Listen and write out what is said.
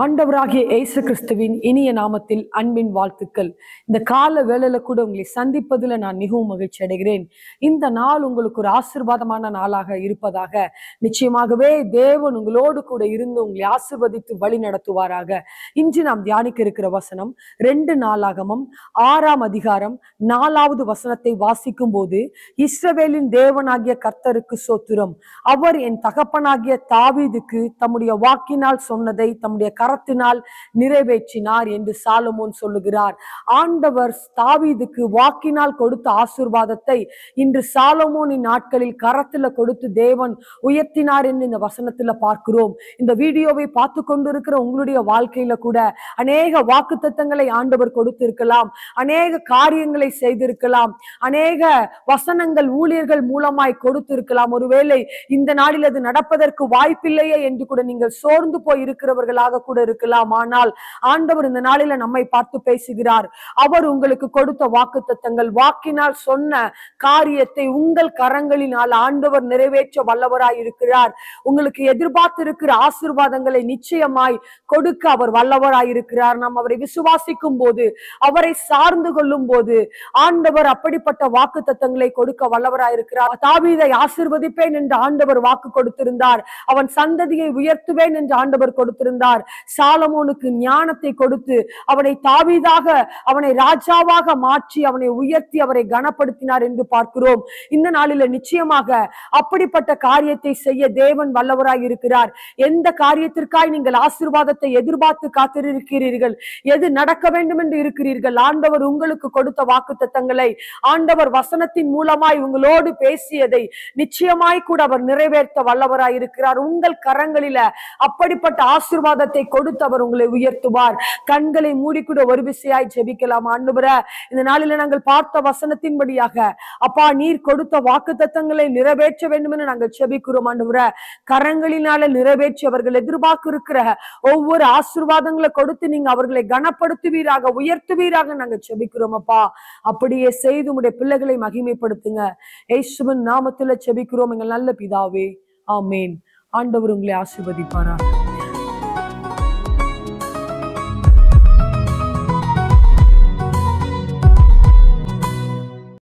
ஆண்டவராகிய இயேசு கிறிஸ்துவின் இனிய நாமத்தில் அன்பின் வாழ்த்துக்கள். இந்த கால வேளையில கூட உங்களை சந்திப்பதில் நான் மிகவும் மகிழ்ச்சி அடைகிறேன். இந்த நாள் உங்களுக்கு ஒரு ஆசீர்வாதமான நாளாக இருப்பதாக, நிச்சயமாகவே தேவன் உங்களோடு கூட இருந்து உங்களை ஆசீர்வதித்து வழி நடத்துவாராக. இன்று நாம் தியானிக்க இருக்கிற வசனம் 2 நாளாகமம் 6ஆம் அதிகாரம் 4வது வசனத்தை வாசிக்கும் போது, இஸ்ரவேலின் தேவனாகிய கர்த்தருக்கு ஸ்தோத்திரம், அவர் என் தகப்பனாகிய தாவீதுக்கு தம்முடைய வாக்கினால் சொன்னதை தம்முடைய கரத்தினால் நிறைவேற்றினார் என்று சாலமோன் சொல்லுகிறார். ஆண்டவர் தாவீதுக்கு வாக்கினால் கொடுத்த ஆசீர்வாதத்தை இன்று சாலமோனின் நாட்களில் கரத்துல கொடுத்து தேவன் உயர்த்தினார் என்று இந்த வசனத்துல பார்க்கிறோம். இந்த வீடியோவை பார்த்து கொண்டிருக்கிற உங்களுடைய வாழ்க்கையில கூட அநேக வாக்குத்தத்தங்களை ஆண்டவர் கொடுத்திருக்கலாம், அநேக காரியங்களை செய்திருக்கலாம், அநேக வசனங்கள் ஊழியர்கள் மூலமாய் கொடுத்திருக்கலாம். ஒருவேளை இந்த நாளில் அது நடப்பதற்கு வாய்ப்பில்லையே என்று கூட நீங்கள் சோர்ந்து போய் இருக்கிறவர்களாக கூட இருக்கலாம். ஆனால் ஆண்டவர் இந்த நாளில நம்மை பார்த்து பேசுகிறார். அவர் உங்களுக்கு கொடுத்த வாக்குத்தத்தங்கள், வாக்கினால் சொன்ன காரியத்தை உங்கள் கரங்களினால் ஆண்டவர் நிறைவேற்ற வல்லவராய் இருக்கிறார். உங்களுக்கு எதிர்பார்த்து இருக்கிற ஆசீர்வாதங்களை நிச்சயமாய் கொடுக்க அவர் வல்லவராய் இருக்கிறார். நாம் அவரை விசுவாசிக்கும் போது, அவரை சார்ந்து கொள்ளும் போது ஆண்டவர் அப்படிப்பட்ட வாக்குத்தத்தங்களை கொடுக்க வல்லவராய் இருக்கிறார். தாவீதை ஆசீர்வதிப்பேன் என்று ஆண்டவர் வாக்கு கொடுத்திருந்தார். அவன் சந்ததியை உயர்த்துவேன் என்று ஆண்டவர் கொடுத்திருந்தார். சாலமோனுக்கு ஞானத்தை கொடுத்து அவனை தாவீதாக, அவனை ராஜாவாக மாற்றி அவனை உயர்த்தி அவரை கனப்படுத்தினார் என்று பார்க்கிறோம். இந்த நாளில நிச்சயமாக அப்படிப்பட்ட காரியத்தை செய்ய தேவன் வல்லவராய் இருக்கிறார். எந்த காரியத்திற்காய் நீங்கள் ஆசீர்வாதத்தை எதிர்பார்த்து காத்திருக்கிறீர்கள், எது நடக்க வேண்டும் என்று இருக்கிறீர்கள், ஆண்டவர் உங்களுக்கு கொடுத்த வாக்குத்தத்தங்களை, ஆண்டவர் வசனத்தின் மூலமாய் உங்களோடு பேசியதை நிச்சயமாய் கூட அவர் நிறைவேற்ற வல்லவராய் இருக்கிறார். உங்கள் கரங்களில அப்படிப்பட்ட ஆசீர்வாதத்தை கொடுத்து அவர் உங்களை உயர்த்துவார். கண்களை மூடிக்கூட ஒரு விசையாய் ஜெபிக்கலாம். ஆண்டவரே, இந்த நாளில நாங்கள் பார்த்த வசனத்தின்படியாக அப்பா நீர் கொடுத்த வாக்குத்தத்தங்களை நிறைவேற்ற வேண்டும் என்று நாங்கள் ஜெபிக்கிறோம். ஆண்டவரே, கரங்களினால நிறைவேற்றி அவர்கள் எதிர்பார்க்க இருக்கிற ஒவ்வொரு ஆசீர்வாதங்களை கொடுத்து நீங்க அவர்களை கனப்படுத்துவீராக, உயர்த்துவீராக நாங்கள் ஜெபிக்கிறோம். அப்பா அப்படியே செய்து உம்முடைய பிள்ளைகளை மகிமைப்படுத்துங்க. இயேசுவின் நாமத்துல ஜெபிக்கிறோம் எங்கள் நல்ல பிதாவே, ஆமேன். ஆண்டவர் உங்களை ஆசீர்வதிப்பாராக.